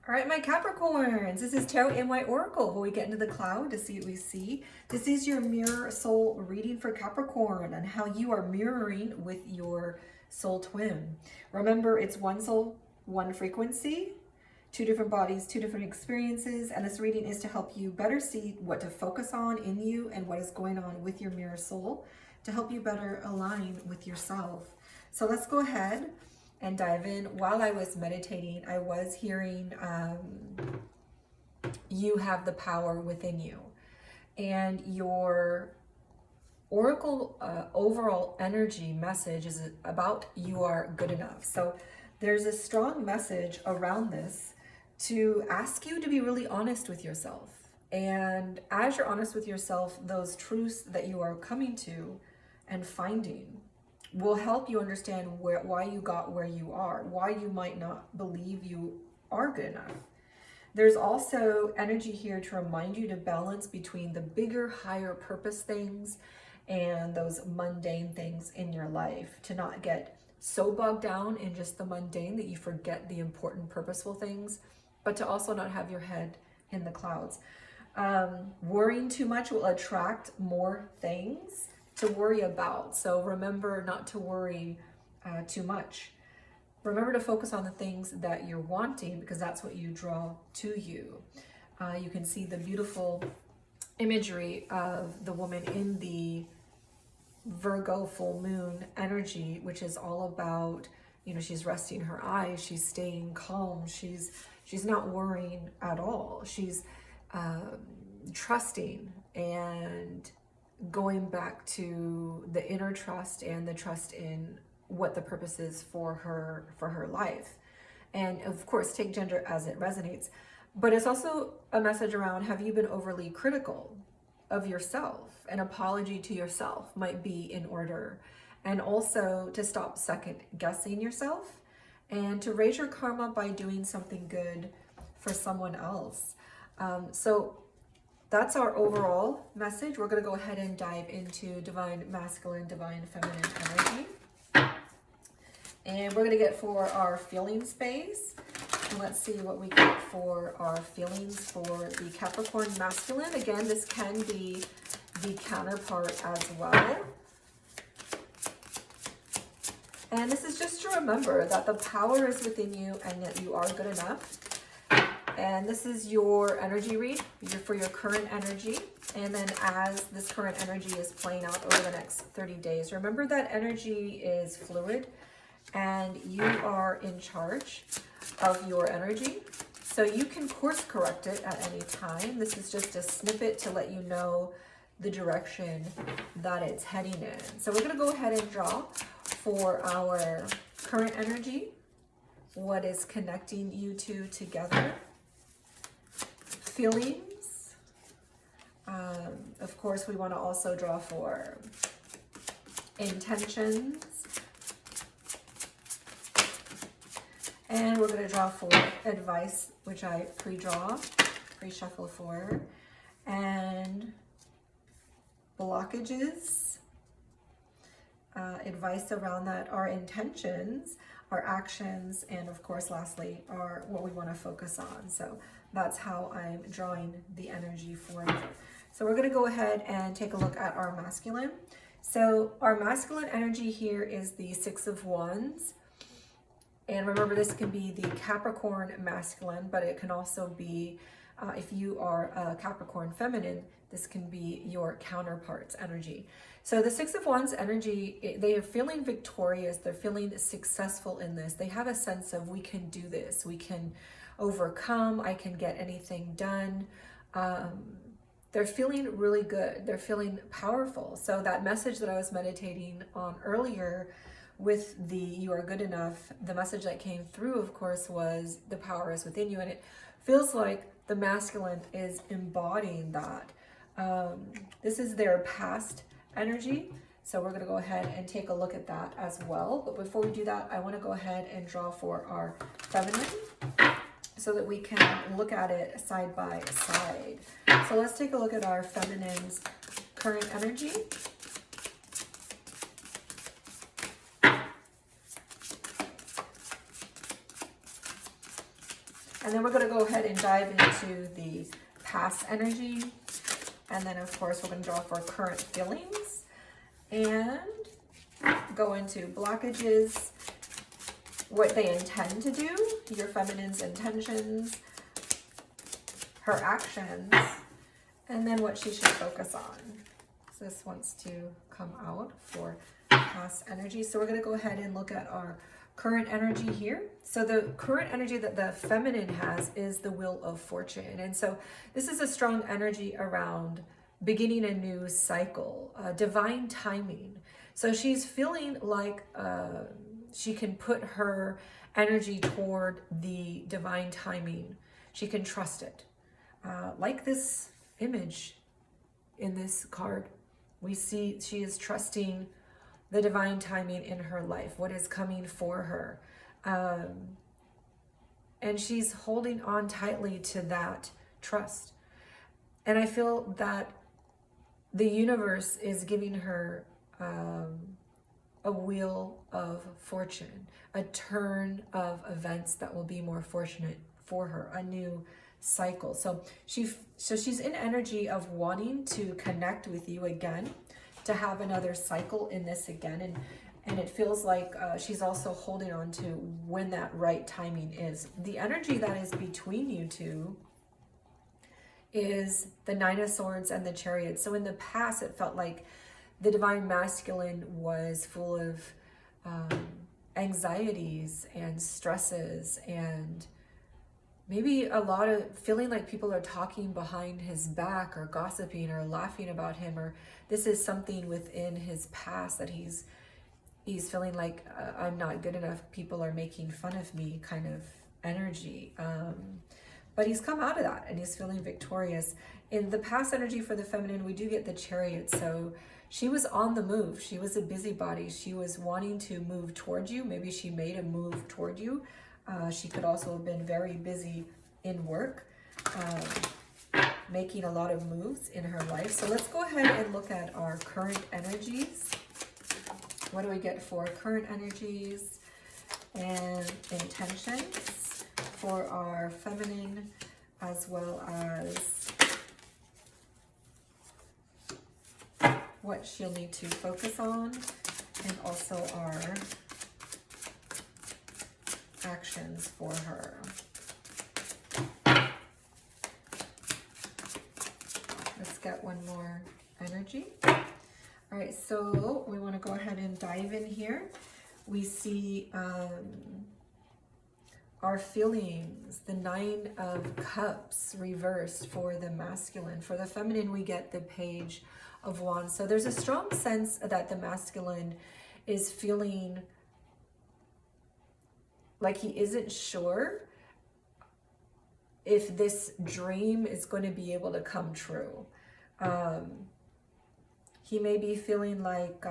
All right, my Capricorns, this is Tarot NY Oracle, where we get into the cloud to see what we see. This is your mirror soul reading for Capricorn and how you are mirroring with your soul twin. Remember, it's one soul, one frequency, two different bodies, two different experiences, and this reading is to help you better see what to focus on in you and what is going on with your mirror soul to help you better align with yourself. So let's go ahead and dive in. While I was meditating, I was hearing you have the power within you, and your oracle overall energy message is about you are good enough. So there's a strong message around this to ask you to be really honest with yourself. And as you're honest with yourself, those truths that you are coming to and finding will help you understand why you got where you are, why you might not believe you are good enough. There's also energy here to remind you to balance between the bigger, higher purpose things and those mundane things in your life, to not get so bogged down in just the mundane that you forget the important, purposeful things, but to also not have your head in the clouds. Worrying too much will attract more things to worry about. So remember not to worry too much. Remember to focus on the things that you're wanting, because that's what you draw to you. You can see the beautiful imagery of the woman in the Virgo full moon energy, which is all about, you know, she's resting her eyes, she's staying calm, she's not worrying at all. She's trusting and going back to the inner trust and the trust in what the purpose is for her life. And of course, take gender as it resonates, but it's also a message around, have you been overly critical of yourself? An apology to yourself might be in order. And also to stop second guessing yourself and to raise your karma by doing something good for someone else. So that's our overall message. We're going to go ahead and dive into divine masculine, divine feminine energy. And we're going to get for our feeling space. And let's see what we get for our feelings for the Capricorn masculine. Again, this can be the counterpart as well. And this is just to remember that the power is within you and that you are good enough. And this is your energy read for your current energy. And then as this current energy is playing out over the next 30 days, remember that energy is fluid and you are in charge of your energy. So you can course correct it at any time. This is just a snippet to let you know the direction that it's heading in. So we're going to go ahead and draw for our current energy, what is connecting you two together. Feelings. Of course, we want to also draw for intentions. And we're going to draw for advice, which I pre-shuffle for. And blockages. Advice around that, our intentions, our actions, and of course, lastly, are what we want to focus on. So that's how I'm drawing the energy for you. So we're going to go ahead and take a look at our masculine. So our masculine energy here is the Six of Wands. And remember, this can be the Capricorn masculine, but it can also be, if you are a Capricorn feminine, this can be your counterpart's energy. So the Six of Wands energy, they are feeling victorious. They're feeling successful in this. They have a sense of, we can do this. We can overcome. I can get anything done. They're feeling really good. They're feeling powerful. So that message that I was meditating on earlier with the you are good enough, the message that came through, of course, was the power is within you. And it feels like the masculine is embodying that. This is their past energy. So we're going to go ahead and take a look at that as well. But before we do that, I want to go ahead and draw for our feminine so that we can look at it side by side. So let's take a look at our feminine's current energy. And then we're going to go ahead and dive into the past energy. And then, of course, we're going to draw for current feelings. And go into blockages, what they intend to do, your feminine's intentions, her actions, and then what she should focus on. So this wants to come out for past energy. So we're going to go ahead and look at our current energy here. So the current energy that the feminine has is the Wheel of Fortune. And so this is a strong energy around beginning a new cycle, divine timing. So she's feeling like she can put her energy toward the divine timing. She can trust it. Like this image in this card, we see she is trusting the divine timing in her life, what is coming for her. And she's holding on tightly to that trust. And I feel that the universe is giving her a wheel of fortune, a turn of events that will be more fortunate for her, a new cycle. So she's in energy of wanting to connect with you again, to have another cycle in this again, and it feels like she's also holding on to when that right timing is. The energy that is between you two is the Nine of Swords and the Chariot. So in the past, it felt like the divine masculine was full of anxieties and stresses, and maybe a lot of feeling like people are talking behind his back or gossiping or laughing about him, or this is something within his past that he's feeling like I'm not good enough, people are making fun of me kind of energy. But he's come out of that and he's feeling victorious. In the past energy for the feminine, we do get the Chariot. So she was on the move. She was a busybody. She was wanting to move toward you. Maybe she made a move toward you. She could also have been very busy in work, making a lot of moves in her life. So let's go ahead and look at our current energies. What do we get for current energies and intentions for our feminine, as well as what she'll need to focus on, and also our actions for her. Let's get one more energy. All right, so we want to go ahead and dive in here. We see our feelings, the Nine of Cups reversed for the masculine. For the feminine, we get the Page of Wands. So there's a strong sense that the masculine is feeling like he isn't sure if this dream is going to be able to come true. He may be feeling like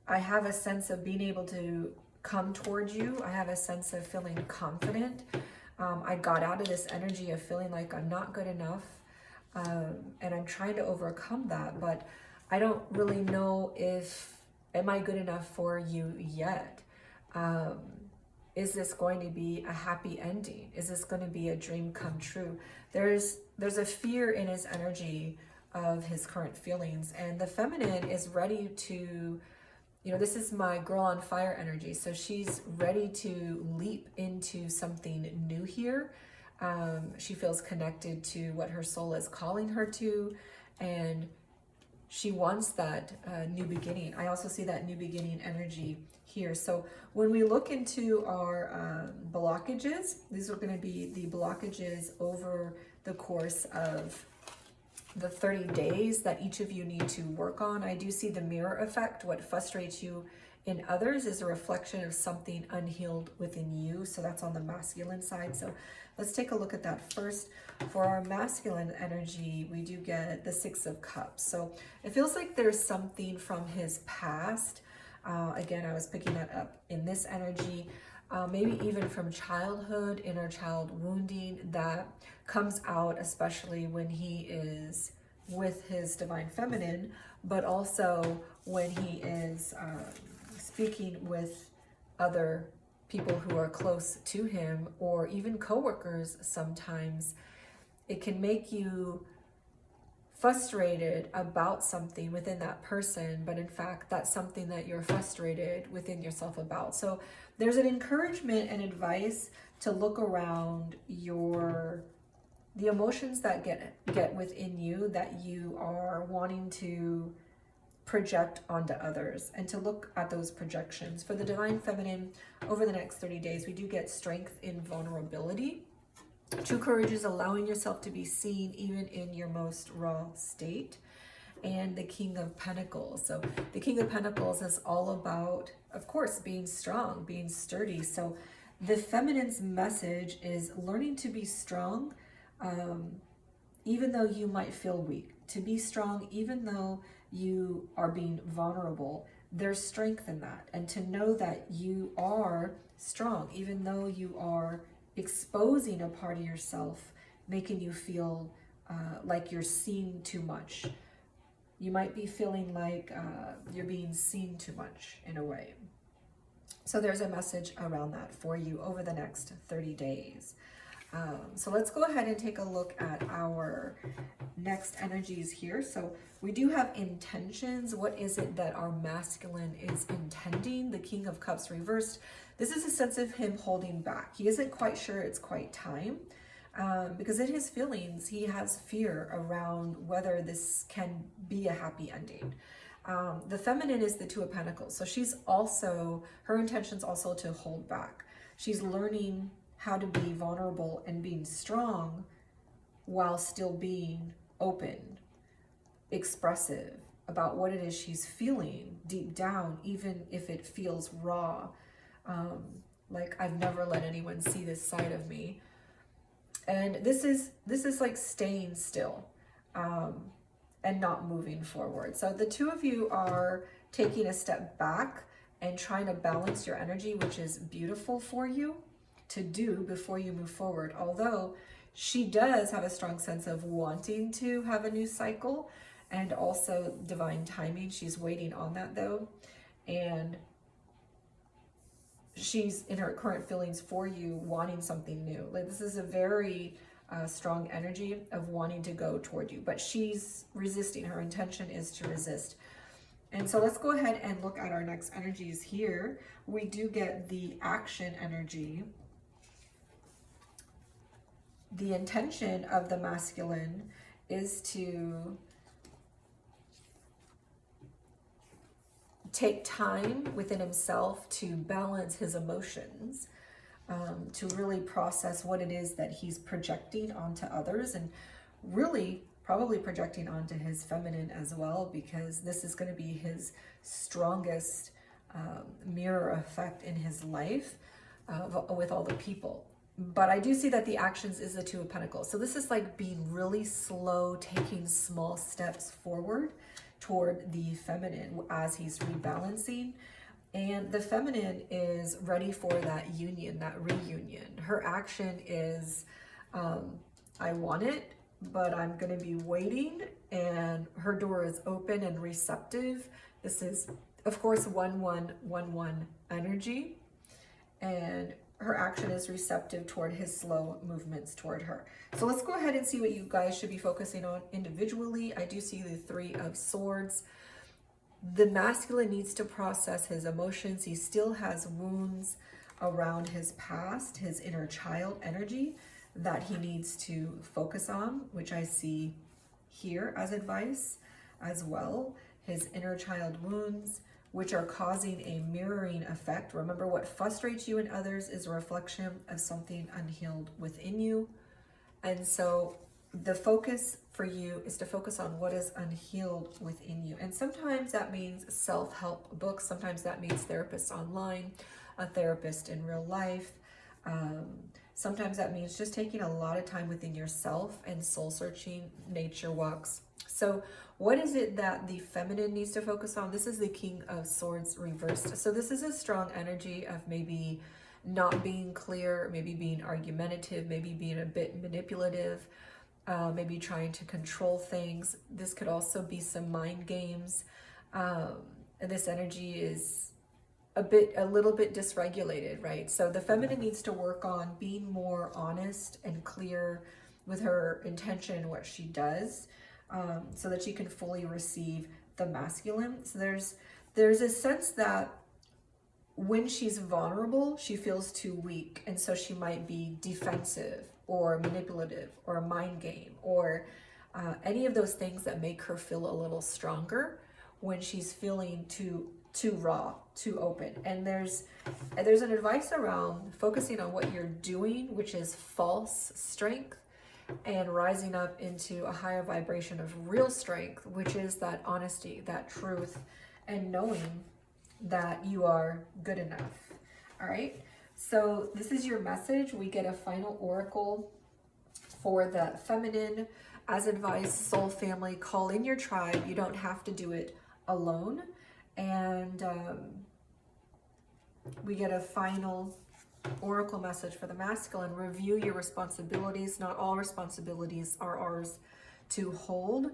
I have a sense of being able to come towards you. I have a sense of feeling confident. I got out of this energy of feeling like I'm not good enough. And I'm trying to overcome that, but I don't really know if, am I good enough for you yet? Is this going to be a happy ending? Is this going to be a dream come true? There's a fear in his energy of his current feelings, and the feminine is ready to, this is my girl on fire energy. So she's ready to leap into something new here. She feels connected to what her soul is calling her to, and she wants that new beginning. I also see that new beginning energy here. So when we look into our blockages, these are going to be the blockages over the course of the 30 days that each of you need to work on. I do see the mirror effect. What frustrates you in others is a reflection of something unhealed within you. So that's on the masculine side. So let's take a look at that first. For our masculine energy, we do get the Six of Cups. So it feels like there's something from his past. Again, I was picking that up in this energy. Maybe even from childhood, inner child wounding that comes out, especially when he is with his divine feminine, but also when he is speaking with other people who are close to him, or even coworkers sometimes. It can make you frustrated about something within that person, but in fact, that's something that you're frustrated within yourself about. So there's an encouragement and advice to look around the emotions that get within you that you are wanting to project onto others, and to look at those projections. For the Divine Feminine, over the next 30 days, we do get strength in vulnerability. True courage is allowing yourself to be seen even in your most raw state. And the King of Pentacles. So the King of Pentacles is all about, of course, being strong, being sturdy. So the feminine's message is learning to be strong, even though you might feel weak. To be strong, even though you are being vulnerable. There's strength in that. And to know that you are strong, even though you are exposing a part of yourself, making you feel like you're seen too much. You might be feeling like you're being seen too much in a way. So there's a message around that for you over the next 30 days. So let's go ahead and take a look at our next energies here. So we do have intentions. What is it that our masculine is intending? The King of Cups reversed. This is a sense of him holding back. He isn't quite sure it's quite time, because in his feelings, he has fear around whether this can be a happy ending. The feminine is the Two of Pentacles. So she's also, her intention's also to hold back. She's learning how to be vulnerable and being strong while still being open, expressive about what it is she's feeling deep down, even if it feels raw. Like, I've never let anyone see this side of me. And this is like staying still, and not moving forward. So the two of you are taking a step back and trying to balance your energy, which is beautiful for you to do before you move forward. Although she does have a strong sense of wanting to have a new cycle, and also divine timing. She's waiting on that though. And she's in her current feelings for you, wanting something new. Like, this is a very strong energy of wanting to go toward you, but she's resisting. Her intention is to resist. And so let's go ahead and look at our next energies here. We do get the action energy. The intention of the masculine is to take time within himself to balance his emotions, to really process what it is that he's projecting onto others, and really probably projecting onto his feminine as well, because this is going to be his strongest mirror effect in his life with all the people. But I do see that the actions is the Two of Pentacles. So this is like being really slow, taking small steps forward toward the feminine as he's rebalancing. And the feminine is ready for that union, that reunion. Her action is, I want it, but I'm going to be waiting. And her door is open and receptive. This is, of course, 1-1-1-1 energy. And her action is receptive toward his slow movements toward her. So let's go ahead and see what you guys should be focusing on individually. I do see the Three of Swords. The masculine needs to process his emotions. He still has wounds around his past, his inner child energy that he needs to focus on, which I see here as advice as well. His inner child wounds, which are causing a mirroring effect. Remember, what frustrates you in others is a reflection of something unhealed within you. And so the focus for you is to focus on what is unhealed within you. And sometimes that means self-help books. Sometimes that means therapists online, a therapist in real life. Sometimes that means just taking a lot of time within yourself and soul-searching, nature walks. So what is it that the feminine needs to focus on? This is the King of Swords reversed. So this is a strong energy of maybe not being clear, maybe being argumentative, maybe being a bit manipulative, maybe trying to control things. This could also be some mind games. And this energy is a little bit dysregulated, right? So the feminine needs to work on being more honest and clear with her intention and what she does, so that she can fully receive the masculine. So there's a sense that when she's vulnerable, she feels too weak, and so she might be defensive or manipulative or a mind game or any of those things that make her feel a little stronger when she's feeling too raw, too open. And there's an advice around focusing on what you're doing, which is false strength, and rising up into a higher vibration of real strength, which is that honesty, that truth, and knowing that you are good enough. All right, so this is your message. We get a final oracle for the feminine. As advised, soul family, call in your tribe. You don't have to do it alone. And we get a final oracle message for the masculine. Review your responsibilities. Not all responsibilities are ours to hold.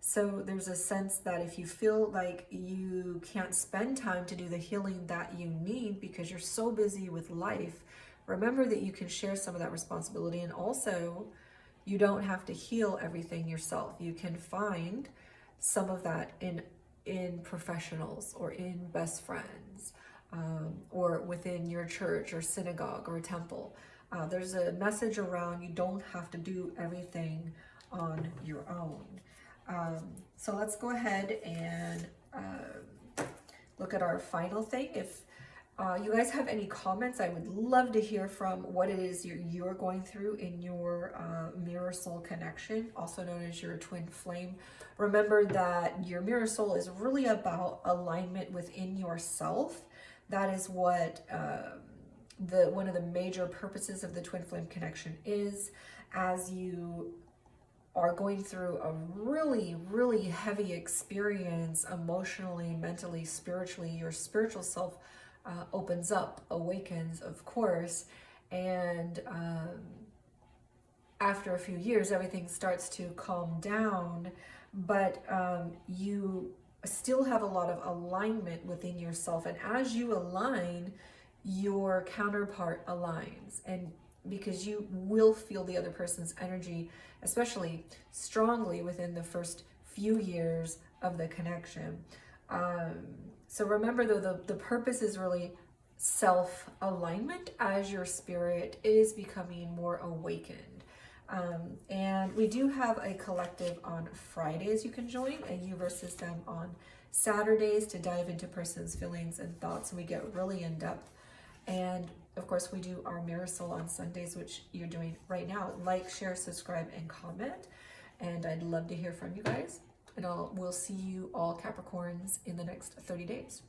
So there's a sense that if you feel like you can't spend time to do the healing that you need because you're so busy with life, remember that you can share some of that responsibility. And also, you don't have to heal everything yourself. You can find some of that in professionals or in best friends, or within your church or synagogue or temple. There's a message around you don't have to do everything on your own. So let's go ahead and look at our final thing. If you guys have any comments, I would love to hear from what it is you're going through in your mirror soul connection, also known as your twin flame. Remember that your mirror soul is really about alignment within yourself. That is what one of the major purposes of the twin flame connection is. As you are going through a really, really heavy experience emotionally, mentally, spiritually, your spiritual self opens up, awakens, of course, and after a few years, everything starts to calm down, but you still have a lot of alignment within yourself, and as you align, your counterpart aligns, and because you will feel the other person's energy, especially strongly within the first few years of the connection. So remember though, the purpose is really self-alignment as your spirit is becoming more awakened. And we do have a collective on Fridays you can join, and you versus them on Saturdays to dive into person's feelings and thoughts, and we get really in depth. And of course, we do our Mirror Soul on Sundays, which you're doing right now. Like, share, subscribe, and comment. And I'd love to hear from you guys. And we'll see you all Capricorns in the next 30 days.